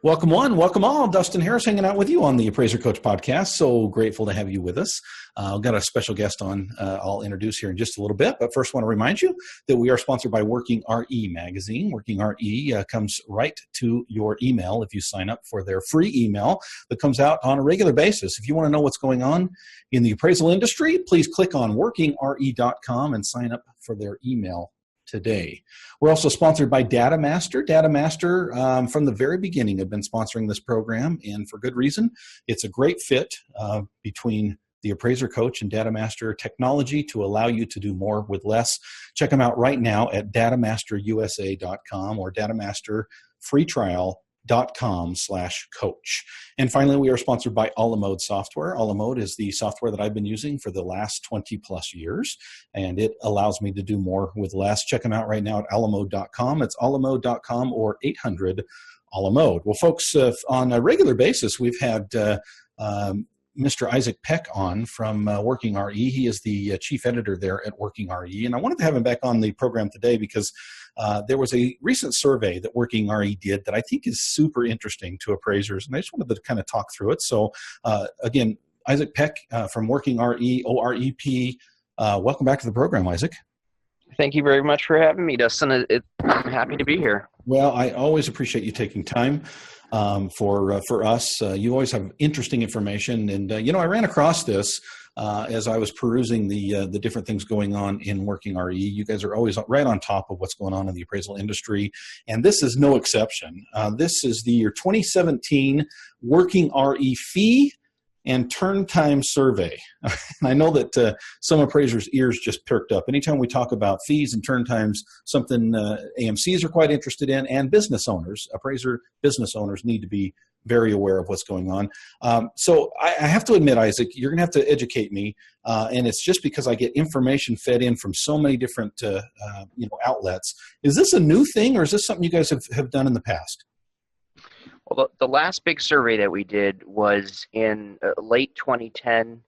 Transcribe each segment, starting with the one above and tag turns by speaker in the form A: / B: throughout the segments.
A: Welcome one, welcome all. Dustin Harris hanging out with you on the Appraiser Coach podcast. So grateful to have you with us. I've got a special guest on I'll introduce here in just a little bit, but first want to remind you that we are sponsored by WorkingRE magazine. WorkingRE comes right to your email if you sign up for their free email that comes out on a regular basis. If you want to know what's going on in the appraisal industry, please click on WorkingRE.com and sign up for their email today. We're also sponsored by DataMaster. DataMaster, from the very beginning, have been sponsoring this program, and for good reason. It's a great fit between the Appraiser Coach and DataMaster technology to allow you to do more with less. Check them out right now at datamasterusa.com or datamasterfreetrial.com/coach. And finally, we are sponsored by Alamode software. Alamode is the software that I've been using for the last 20 plus years, and it allows me to do more with less. Check them out right now at alamode.com. It's alamode.com or 800-ALAMODE. Well, folks, on a regular basis, we've had Mr. Isaac Peck on from WorkingRE. He is the chief editor there at WorkingRE, and I wanted to have him back on the program today because there was a recent survey that WorkingRE did that I think is super interesting to appraisers, and I just wanted to kind of talk through it. So again, Isaac Peck from WorkingRE, OREP, welcome back to the program, Isaac.
B: Thank you very much for having me, Dustin. I'm happy to be here.
A: Well, I always appreciate you taking time for us. You always have interesting information, and I ran across this as I was perusing the different things going on in WorkingRE. You guys are always right on top of what's going on in the appraisal industry, and this is no exception. This is the year 2017 WorkingRE fee and turn time survey. And I know that some appraisers' ears just perked up. Anytime we talk about fees and turn times, something AMCs are quite interested in, and business owners, appraiser business owners need to be very aware of what's going on. So I have to admit, Isaac, you're going to have to educate me, and it's just because I get information fed in from so many different outlets. Is this a new thing, or is this something you guys have done in the past?
B: Well, the last big survey that we did was in late 2010,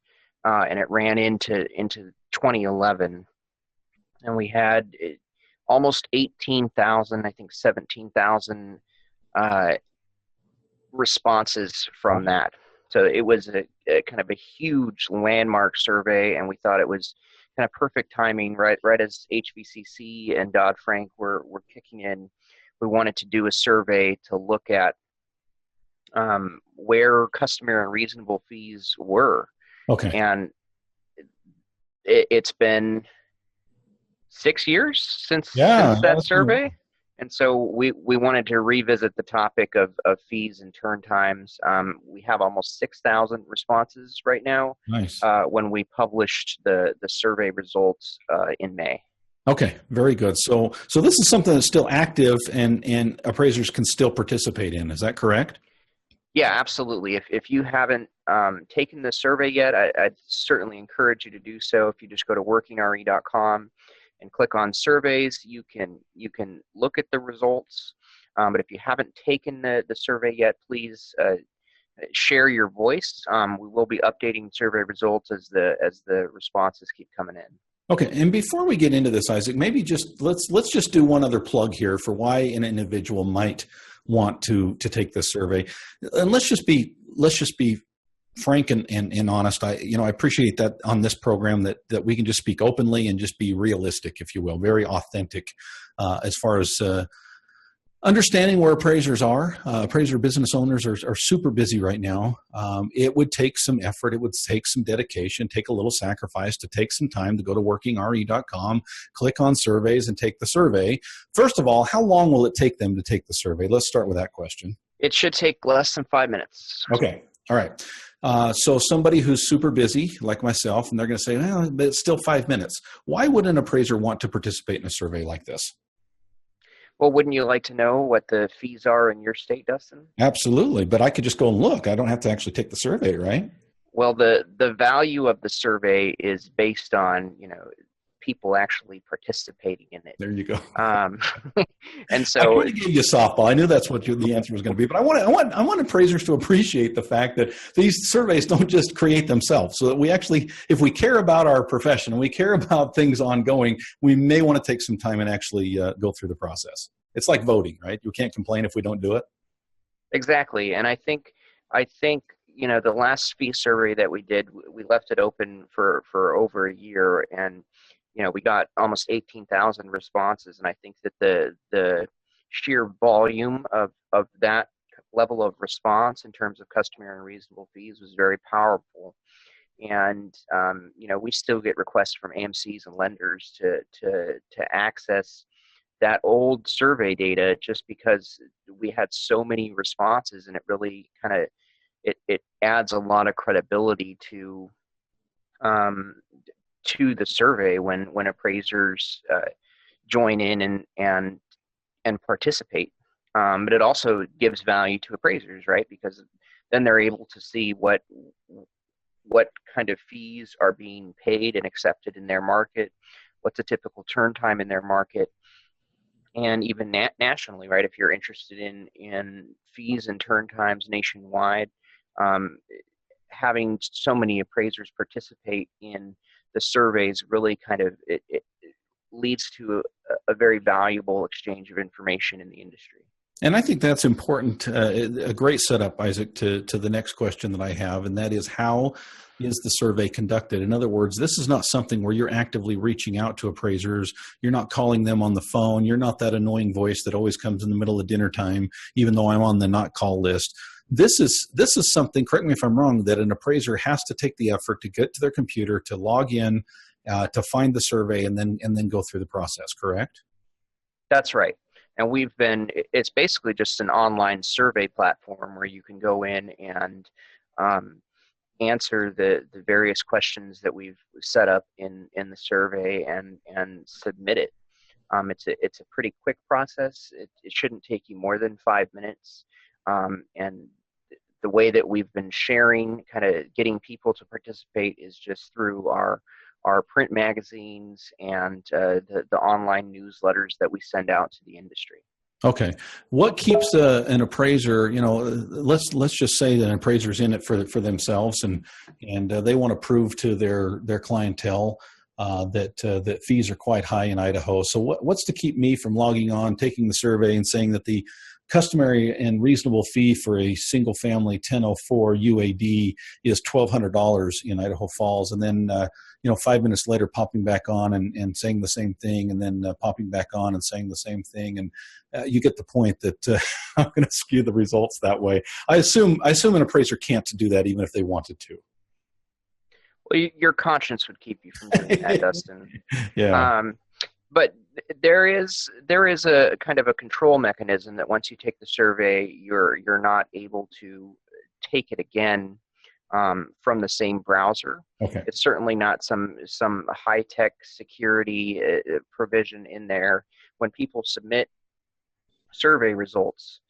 B: and it ran into 2011. And we had almost 18,000, I think 17,000 responses from that. So it was a kind of a huge landmark survey, and we thought it was kind of perfect timing, right as HVCC and Dodd-Frank were kicking in. We wanted to do a survey to look at where customary and reasonable fees were.
A: Okay.
B: And it's been 6 years since that survey. Cool. And so we wanted to revisit the topic of fees and turn times. We have almost 6,000 responses right now.
A: Nice.
B: When we published the survey results in May.
A: Okay, very good. So this is something that's still active and appraisers can still participate in. Is that correct?
B: Yeah, absolutely. If you haven't taken the survey yet, I'd certainly encourage you to do so. If you just go to WorkingRE.com and click on surveys, you can look at the results. But if you haven't taken the survey yet, please share your voice. We will be updating survey results as the responses keep coming in.
A: Okay, and before we get into this, Isaac, maybe let's just do one other plug here for why an individual might want to take this survey. And let's just be frank and honest. I appreciate that on this program that we can just speak openly and just be realistic, if you will, very authentic as far as understanding where appraisers are. Appraiser business owners are super busy right now. It would take some effort. It would take some dedication, take a little sacrifice to take some time to go to WorkingRE.com, click on surveys, and take the survey. First of all, how long will it take them to take the survey? Let's start with that question.
B: It should take less than 5 minutes.
A: Okay. All right. So somebody who's super busy, like myself, and they're going to say, well, but it's still 5 minutes. Why would an appraiser want to participate in a survey like this?
B: Well, wouldn't you like to know what the fees are in your state, Dustin?
A: Absolutely, but I could just go and look. I don't have to actually take the survey, right?
B: Well, the value of the survey is based on, people actually participating in it.
A: There you go.
B: And so
A: I kind of gave you a softball. I knew that's what the answer was going to be, but I want appraisers to appreciate the fact that these surveys don't just create themselves. So that we actually, if we care about our profession and we care about things ongoing, we may want to take some time and actually go through the process. It's like voting, right? You can't complain if we don't do it.
B: Exactly. And I think, the last fee survey that we did, we left it open for over a year, and, we got almost 18,000 responses. And I think that the sheer volume of that level of response in terms of customary and reasonable fees was very powerful. And, we still get requests from AMCs and lenders to access that old survey data, just because we had so many responses, and it really kind of it adds a lot of credibility um, to the survey when appraisers join in and participate. But it also gives value to appraisers, right? Because then they're able to see what kind of fees are being paid and accepted in their market, what's a typical turn time in their market, and even nationally, right? If you're interested in fees and turn times nationwide, um, having so many appraisers participate in the surveys really kind of it leads to a very valuable exchange of information in the industry.
A: And I think that's important, a great setup, Isaac, to the next question that I have, and that is, how is the survey conducted? In other words, this is not something where you're actively reaching out to appraisers. You're not calling them on the phone. You're not that annoying voice that always comes in the middle of dinner time, even though I'm on the not call list. This is something, correct me if I'm wrong, that an appraiser has to take the effort to get to their computer, to log in, to find the survey, and then go through the process, correct?
B: That's right. And it's basically just an online survey platform where you can go in and um, answer the various questions that we've set up in the survey and submit it. It's a pretty quick process. It shouldn't take you more than 5 minutes. And the way that we've been sharing, kind of getting people to participate, is just through our print magazines and the online newsletters that we send out to the industry.
A: Okay. What keeps an appraiser, let's just say that an appraiser's in it for themselves, and they want to prove to their clientele that fees are quite high in Idaho. So what's to keep me from logging on, taking the survey, and saying that the customary and reasonable fee for a single family 1004 UAD is $1,200 in Idaho Falls, and then 5 minutes later popping back on and saying the same thing, and then popping back on and saying the same thing, and you get the point that I'm going to skew the results that way. I assume an appraiser can't do that, even if they wanted to.
B: Well, your conscience would keep you from doing that, Dustin.
A: Yeah.
B: But there is a kind of a control mechanism that once you take the survey, you're not able to take it again from the same browser.
A: Okay.
B: It's certainly not some high-tech security provision in there. When people submit survey results,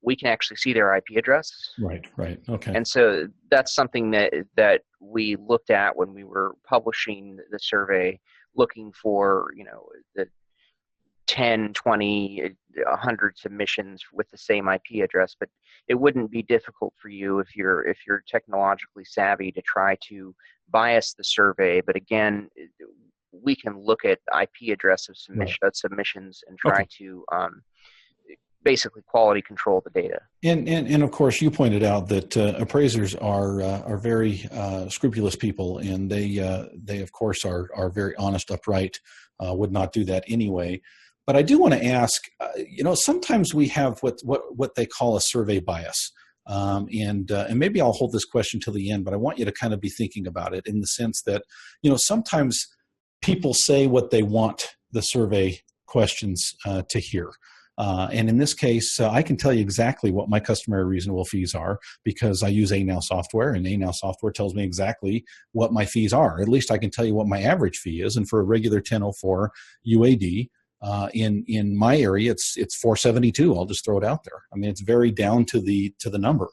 B: we can actually see their IP address.
A: Right. Okay.
B: And so that's something that we looked at when we were publishing the survey, looking for, the 10, 20, 100 submissions with the same IP address. But it wouldn't be difficult for you if you're technologically savvy to try to bias the survey. But again, we can look at IP address of submissions and try to basically quality control the data.
A: And of course, you pointed out that appraisers are very scrupulous people, and they of course are very honest, upright, would not do that anyway. But I do want to ask, sometimes we have what they call a survey bias. And maybe I'll hold this question till the end, but I want you to kind of be thinking about it in the sense that, sometimes people say what they want the survey questions to hear. And in this case, I can tell you exactly what my customary reasonable fees are, because I use ANOW software, and ANOW software tells me exactly what my fees are. At least I can tell you what my average fee is. And for a regular 1004 UAD, in my area, it's $472. I'll just throw it out there. I mean, it's very down to the number.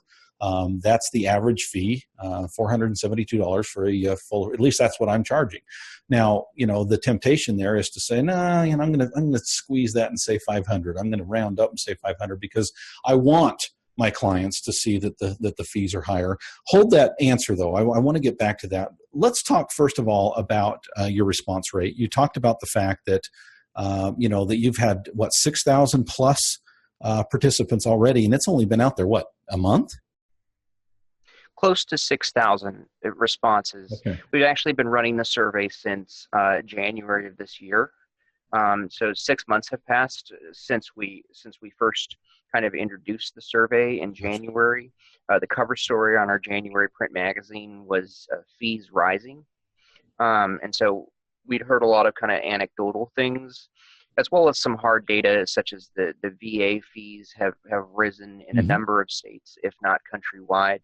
A: That's the average fee, $472 for a full. At least that's what I'm charging. Now, the temptation there is to say, nah, I'm going to squeeze that and say 500. I'm going to round up and say 500 because I want my clients to see that the fees are higher. Hold that answer though. I want to get back to that. Let's talk first of all about your response rate. You talked about the fact that that you've had 6,000 plus participants already, and it's only been out there, what, a month?
B: Close to 6,000 responses.
A: Okay.
B: We've actually been running the survey since January of this year. So 6 months have passed since we first kind of introduced the survey in January. The cover story on our January print magazine was fees rising. And so we'd heard a lot of kind of anecdotal things, as well as some hard data, such as the VA fees have risen in a number of states, if not countrywide.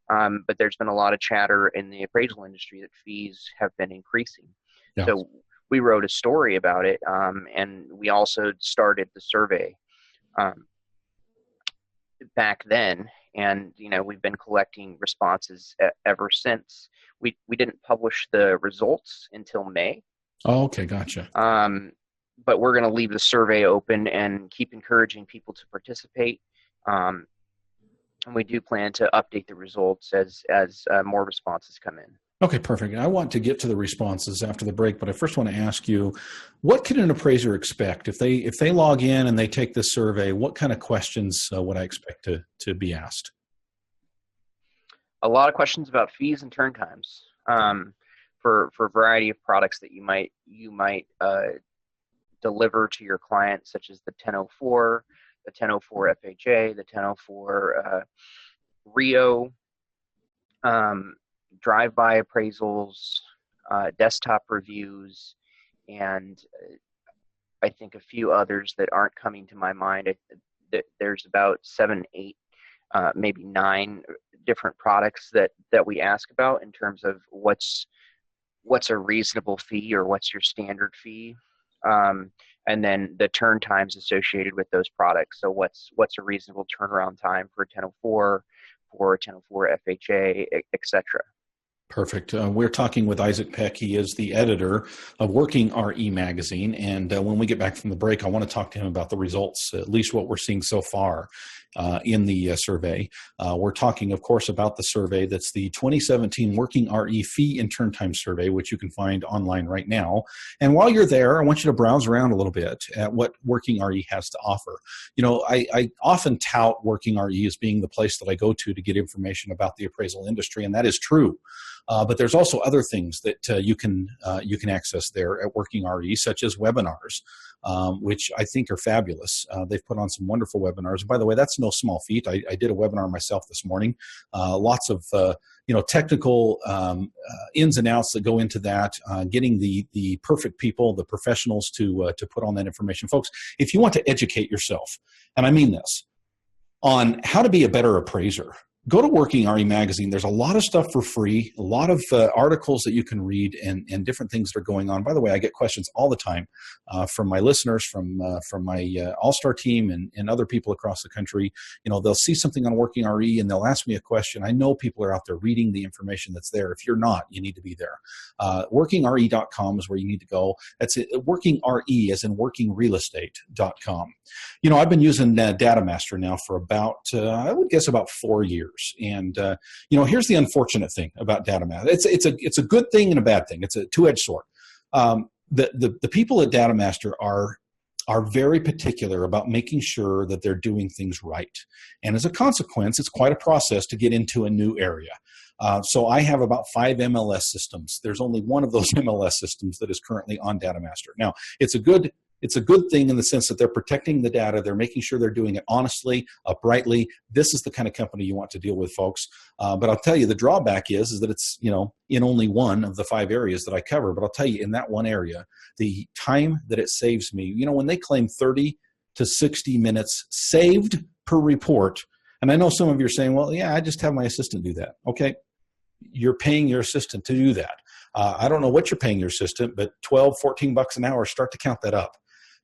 B: But there's been a lot of chatter in the appraisal industry that fees have been increasing.
A: Yeah.
B: So we wrote a story about it, and we also started the survey back then. And, we've been collecting responses ever since. We didn't publish the results until May.
A: Oh, okay, gotcha.
B: But we're going to leave the survey open and keep encouraging people to participate. And we do plan to update the results as more responses come in.
A: Okay, perfect. I want to get to the responses after the break, but I first want to ask you, what can an appraiser expect if they log in and they take this survey? What kind of questions would I expect to be asked?
B: A lot of questions about fees and turn times for a variety of products that you might deliver to your client, such as the 1004. The 1004 FHA, the 1004 RIO, drive-by appraisals, desktop reviews, and I think a few others that aren't coming to my mind. There's about 7, 8, maybe 9 different products that we ask about in terms of what's a reasonable fee or what's your standard fee. And then the turn times associated with those products. So what's a reasonable turnaround time for a 1004, for a 1004 FHA, etc.
A: Perfect. We're talking with Isaac Peck. He is the editor of WorkingRE magazine. And when we get back from the break, I want to talk to him about the results, at least what we're seeing so far in the survey. We're talking, of course, about the survey that's the 2017 WorkingRE Fee and Turn Time Survey, which you can find online right now. And while you're there, I want you to browse around a little bit at what WorkingRE has to offer. I often tout WorkingRE as being the place that I go to get information about the appraisal industry, and that is true. But there's also other things that you can access there at WorkingRE, such as webinars, which I think are fabulous. They've put on some wonderful webinars. By the way, that's no small feat. I did a webinar myself this morning. Lots of technical ins and outs that go into that. Getting the perfect people, the professionals to put on that information, folks. If you want to educate yourself, and I mean this, on how to be a better appraiser, go to WorkingRE magazine. There's a lot of stuff for free, a lot of articles that you can read, and different things that are going on. By the way, I get questions all the time from my listeners, from my All-Star team and other people across the country. They'll see something on WorkingRE and they'll ask me a question. I know people are out there reading the information that's there. If you're not, you need to be there. WorkingRE.com is where you need to go. That's it. WorkingRE as in WorkingRealestate.com. I've been using DataMaster now for about, I would guess about 4 years. And, here's the unfortunate thing about DataMaster. It's a good thing and a bad thing. It's a two-edged sword. The people at DataMaster are very particular about making sure that they're doing things right. And as a consequence, it's quite a process to get into a new area. So I have about 5 MLS systems. There's only one of those MLS systems that is currently on DataMaster. Now, it's a good thing in the sense that they're protecting the data. They're making sure they're doing it honestly, uprightly. This is the kind of company you want to deal with, folks. But I'll tell you, the drawback is that it's, in only one of the 5 areas that I cover. But I'll tell you, in that one area, the time that it saves me, when they claim 30 to 60 minutes saved per report, and I know some of you are saying, well, yeah, I just have my assistant do that. Okay, you're paying your assistant to do that. I don't know what you're paying your assistant, but $12, $14 an hour, start to count that up.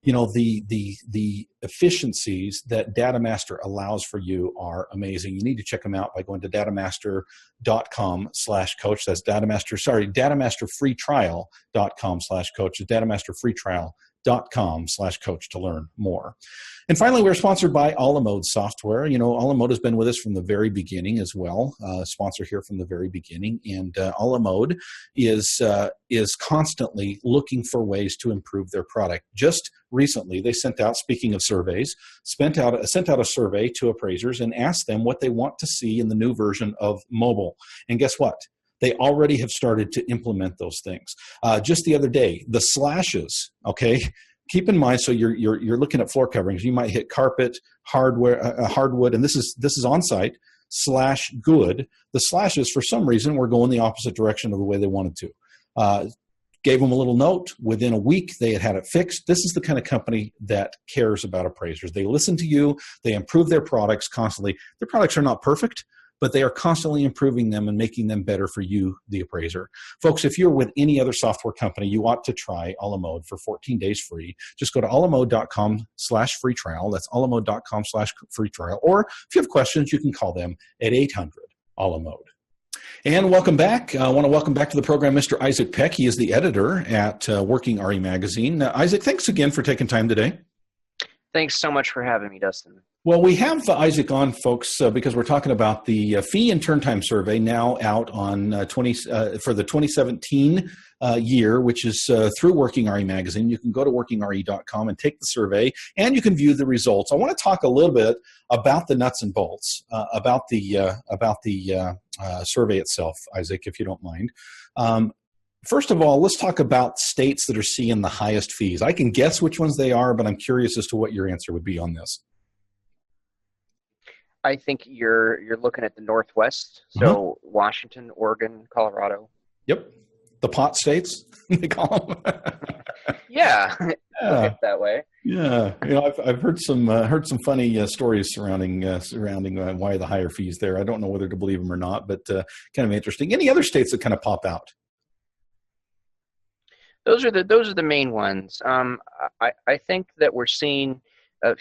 A: The efficiencies that DataMaster allows for you are amazing. You need to check them out by going to datamaster.com/coach. That's DataMasterfreetrial.com/coach. It's DataMaster Free Trial allamode.com/coach to learn more. And finally, we're sponsored by Allamode Software. Allamode has been with us from the very beginning as well, sponsor here from the very beginning. And Allamode is constantly looking for ways to improve their product. Just recently, they sent out, speaking of surveys, sent out a survey to appraisers and asked them what they want to see in the new version of mobile. And guess what? They already have started to implement those things. Just the other day, the slashes, okay? Keep in mind, so you're looking at floor coverings. You might hit carpet, hardwood, and this is on site /good. The slashes, for some reason, were going the opposite direction of the way they wanted to. Gave them a little note. Within a week, they had it fixed. This is the kind of company that cares about appraisers. They listen to you. They improve their products constantly. Their products are not perfect, but they are constantly improving them and making them better for you, the appraiser. Folks, if you're with any other software company, you ought to try Allamode for 14 days free. Just go to allamode.com/free trial. That's allamode.com/free trial. Or if you have questions, you can call them at 800-ALLAMODE. And welcome back. I want to welcome back to the program Mr. Isaac Peck. He is the editor at WorkingRE magazine. Isaac, thanks again for taking time today.
B: Thanks so much for having me, Dustin.
A: Well, we have Isaac on, folks, because we're talking about the fee and turn time survey now out on for the 2017 year, which is through WorkingRE magazine. You can go to WorkingRE.com and take the survey, and you can view the results. I want to talk a little bit about the nuts and bolts, about the survey itself, Isaac, if you don't mind. First of all, let's talk about states that are seeing the highest fees. I can guess which ones they are, but I'm curious as to what your answer would be on this.
B: I think you're looking at the Northwest, so Washington, Oregon, Colorado.
A: Yep, the pot states they call them.
B: Yeah, look at it that way.
A: Yeah, I've heard some funny stories surrounding why the higher fees there. I don't know whether to believe them or not, but kind of interesting. Any other states that kind of pop out?
B: Those are the main ones. I think that we're seeing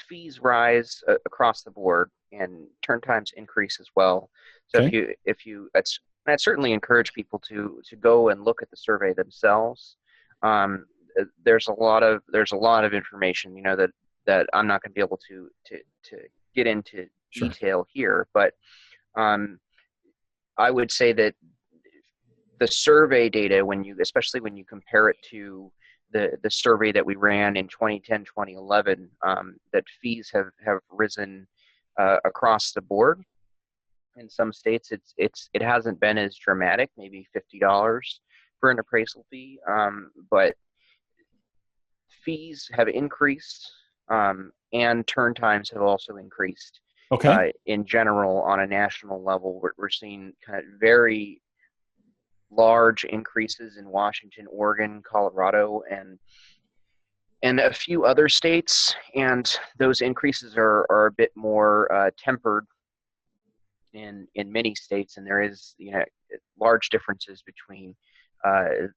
B: fees rise across the board and turn times increase as well. So
A: Okay.
B: I'd certainly encourage people to go and look at the survey themselves. There's a lot of information, that I'm not going to be able to get into
A: Sure.
B: detail here, but I would say that the survey data, especially when you compare it to the survey that we ran in 2010, 2011, that fees have risen across the board. In some states, it hasn't been as dramatic, maybe $50 for an appraisal fee, but fees have increased, and turn times have also increased.
A: Okay.
B: In general, on a national level, we're seeing kind of very large increases in Washington, Oregon, Colorado, and a few other states, and those increases are a bit more tempered in many states, and there is large differences between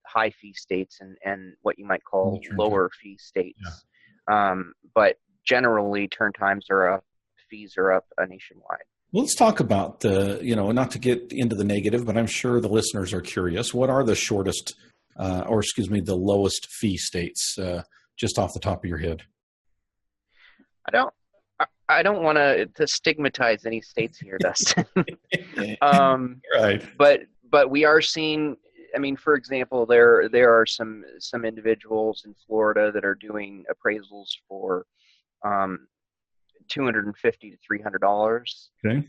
B: high fee states and what you might call lower fee states. Yeah. But generally, turn times are up, fees are up nationwide.
A: Well, let's talk about not to get into the negative, but I'm sure the listeners are curious. What are the shortest, the lowest fee states, just off the top of your head?
B: I don't want to stigmatize any states here, Dustin.
A: Right.
B: But we are seeing. I mean, for example, there are some individuals in Florida that are doing appraisals for $250 to $300.
A: Okay.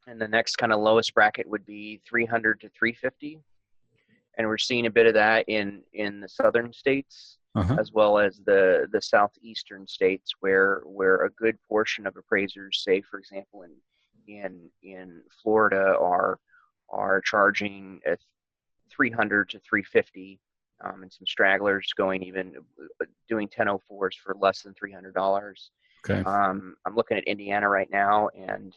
B: And the next kind of lowest bracket would be $300 to $350, and we're seeing a bit of that in the southern states, as well as the southeastern states, where a good portion of appraisers, say for example in Florida, are charging at $300 to $350. And some stragglers doing 1004s for less than $300.
A: Okay.
B: I'm looking at Indiana right now, and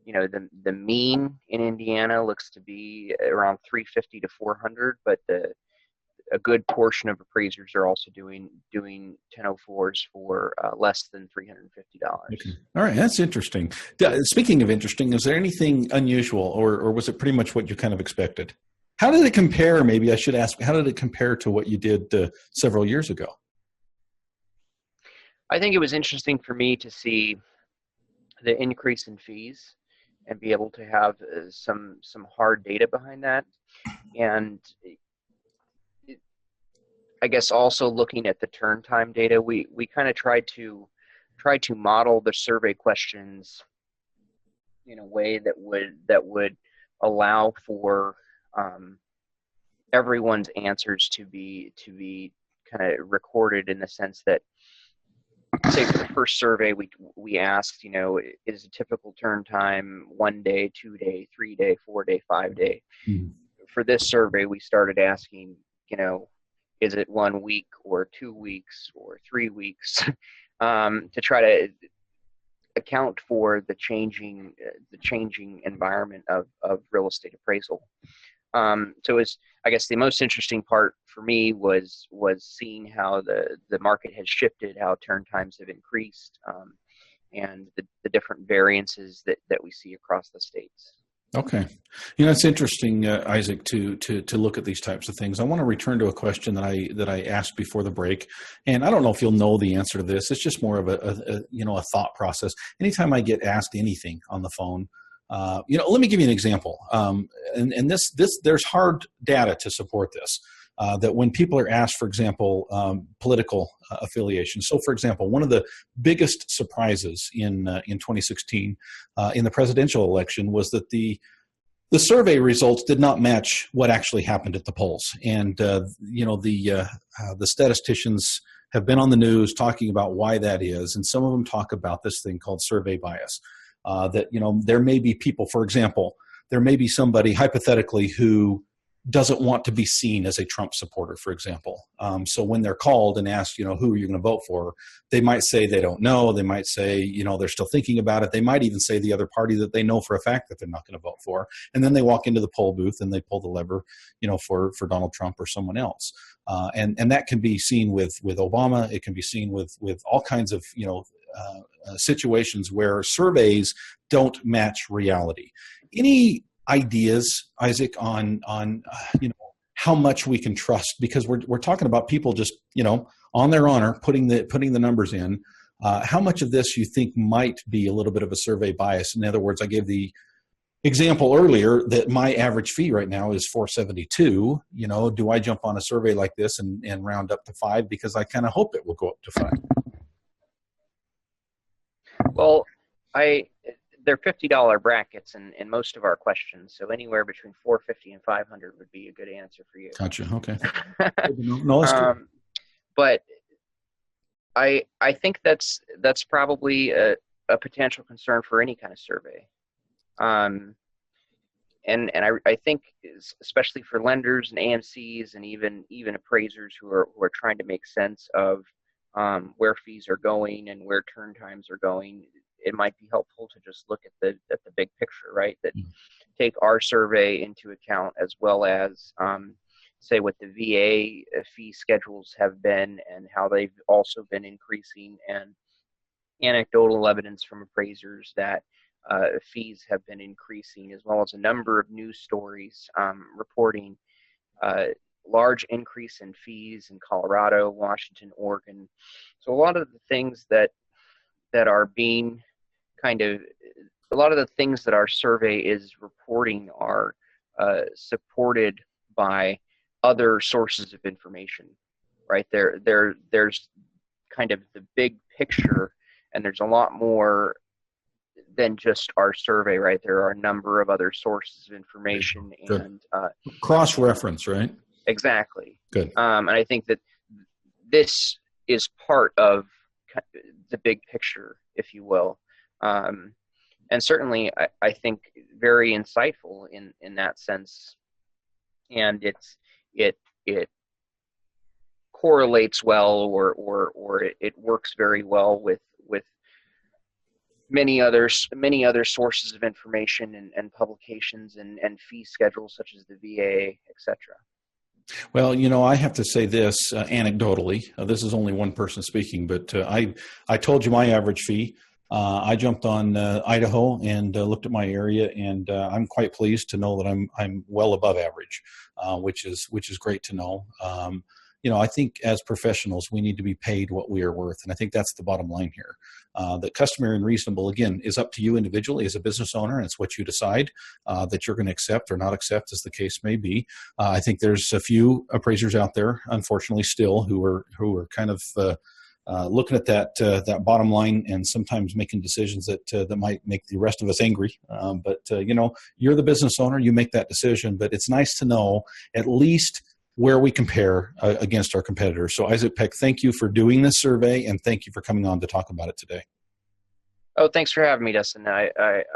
B: the mean in Indiana looks to be around $350 to $400, but a good portion of appraisers are also doing 1004s for less than $350.
A: Okay. All right, that's interesting. Speaking of interesting, is there anything unusual, or was it pretty much what you kind of expected? How did it compare? Maybe I should ask, how did it compare to what you did several years ago?
B: I think it was interesting for me to see the increase in fees and be able to have some hard data behind that. And I guess also looking at the turn time data, we kind of tried to model the survey questions in a way that would allow for everyone's answers to be kind of recorded, in the sense that, say for the first survey we asked, is a typical turn time 1 day, 2 day, 3 day, 4 day, 5 day.
A: Mm-hmm.
B: For this survey, we started asking, is it 1 week or 2 weeks or 3 weeks, to try to account for the changing environment of real estate appraisal. So I guess the most interesting part for me was seeing how the market has shifted, how turn times have increased, and the different variances that we see across the states.
A: Okay. It's interesting, Isaac, to look at these types of things. I want to return to a question that I asked before the break, and I don't know if you'll know the answer to this. It's just more of a thought process. Anytime I get asked anything on the phone, let me give you an example. And this there's hard data to support this. That when people are asked, for example, political affiliation. So, for example, one of the biggest surprises in 2016 in the presidential election was that the survey results did not match what actually happened at the polls. And the statisticians have been on the news talking about why that is, and some of them talk about this thing called survey bias. That there may be people, for example, there may be somebody hypothetically who doesn't want to be seen as a Trump supporter, for example. So when they're called and asked, who are you going to vote for? They might say they don't know. They might say, they're still thinking about it. They might even say the other party that they know for a fact that they're not going to vote for. And then they walk into the poll booth and they pull the lever, for Donald Trump or someone else. And that can be seen with Obama. It can be seen with all kinds of, situations where surveys don't match reality. Any ideas, Isaac, on how much we can trust? Because we're talking about people just on their honor putting the numbers in. How much of this you think might be a little bit of a survey bias? In other words, I gave the example earlier that my average fee right now is $472. Do I jump on a survey like this and round up to 5 because I kind of hope it will go up to 5?
B: Well, they're $50 brackets in most of our questions, so anywhere between $450 and $500 would be a good answer for you.
A: Gotcha. Okay. No, that's good.
B: But I think that's probably a potential concern for any kind of survey. And I think especially for lenders and AMCs and even appraisers who are trying to make sense of where fees are going and where turn times are going, it might be helpful to just look at the big picture, right? That take our survey into account, as well as say what the VA fee schedules have been and how they've also been increasing, and anecdotal evidence from appraisers that fees have been increasing, as well as a number of news stories reporting large increase in fees in Colorado, Washington, Oregon. So a lot of the things that are being a lot of the things that our survey is reporting are supported by other sources of information, right? There's kind of the big picture, and there's a lot more than just our survey, right? There are a number of other sources of information.
A: Good.
B: And
A: cross-reference, right?
B: Exactly.
A: Good.
B: And I think that this is part of the big picture, if you will. And certainly I think very insightful in that sense. And it correlates well, or it works very well with many other sources of information and publications and fee schedules such as the VA, etc.
A: Well, I have to say this anecdotally. This is only one person speaking, but I told you my average fee. I jumped on Idaho and looked at my area, and I'm quite pleased to know that I'm well above average, which is great to know. I think as professionals, we need to be paid what we are worth. And I think that's the bottom line here. That customary and reasonable, again, is up to you individually as a business owner. And it's what you decide that you're going to accept or not accept, as the case may be. I think there's a few appraisers out there, unfortunately, still who are kind of looking at that bottom line and sometimes making decisions that might make the rest of us angry. But you're the business owner, you make that decision. But it's nice to know at least where we compare against our competitors. So Isaac Peck, thank you for doing this survey, and thank you for coming on to talk about it today.
B: Oh, thanks for having me, Dustin. I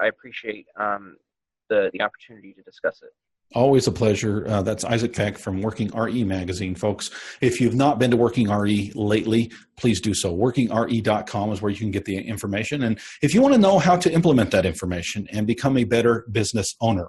B: appreciate the opportunity to discuss it.
A: Always a pleasure. That's Isaac Peck from WorkingRE magazine, folks. If you've not been to WorkingRE lately, please do so. WorkingRE.com is where you can get the information. And if you want to know how to implement that information and become a better business owner,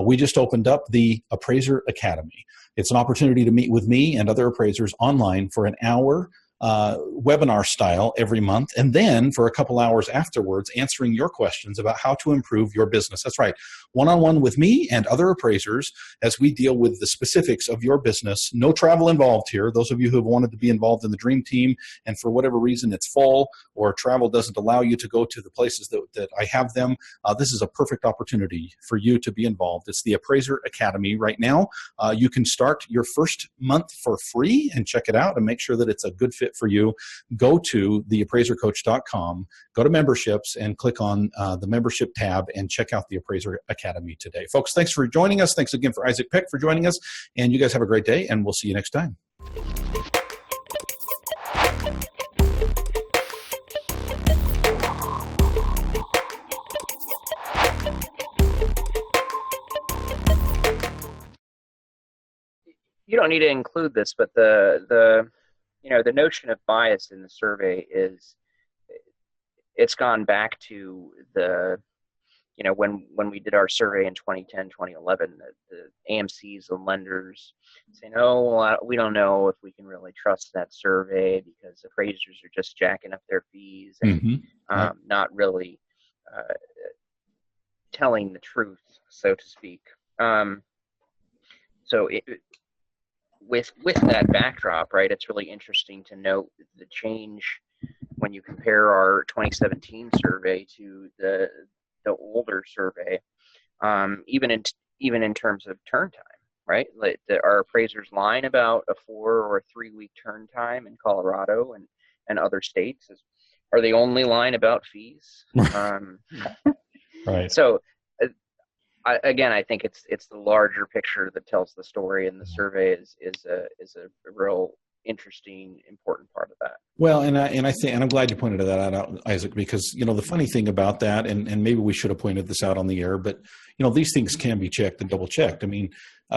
A: we just opened up the Appraiser Academy. It's an opportunity to meet with me and other appraisers online for an hour webinar style every month, and then for a couple hours afterwards answering your questions about how to improve your business. That's right, one-on-one with me and other appraisers as we deal with the specifics of your business. No travel involved here. Those of you who have wanted to be involved in the dream team and for whatever reason it's full or travel doesn't allow you to go to the places that I have them, this is a perfect opportunity for you to be involved. It's the Appraiser Academy right now. You can start your first month for free and check it out and make sure that it's a good fit for you. Go to theappraisercoach.com, go to memberships, and click on the membership tab and check out the Appraiser Academy today. Folks, thanks for joining us. Thanks again for Isaac Peck for joining us. And you guys have a great day, and we'll see you next time.
B: You don't need to include this, but the notion of bias in the survey it's gone back to when we did our survey in 2010, 2011, the AMCs and lenders saying, oh, well, we don't know if we can really trust that survey because appraisers are just jacking up their fees and not really telling the truth, so to speak. With that backdrop, right, it's really interesting to note the change when you compare our 2017 survey to the older survey, even in terms of turn time, right? Like our appraisers lying about a 4 or 3 week turn time in Colorado and other states. Are they only lying about fees?
A: Right.
B: So. I think it's the larger picture that tells the story, and the survey is a real interesting, important part of that.
A: Well, and I'm glad you pointed that out, Isaac, because the funny thing about that, and maybe we should have pointed this out on the air, but these things can be checked and double checked. I mean,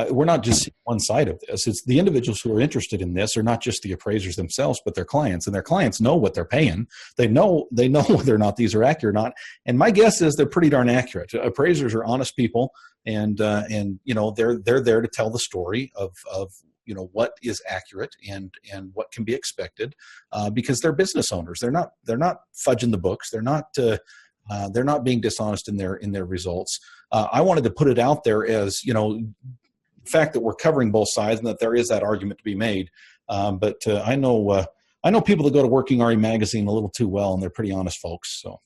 A: we're not just seeing one side of this. It's the individuals who are interested in this are not just the appraisers themselves, but their clients, and their clients know what they're paying. They know whether or not these are accurate or not. And my guess is they're pretty darn accurate. Appraisers are honest people, and they're there to tell the story of what is accurate and what can be expected, because they're business owners. They're not fudging the books. They're not being dishonest in their results. I wanted to put it out there as the fact that we're covering both sides and that there is that argument to be made. But I know people that go to WorkingRE magazine a little too well, and they're pretty honest folks. So.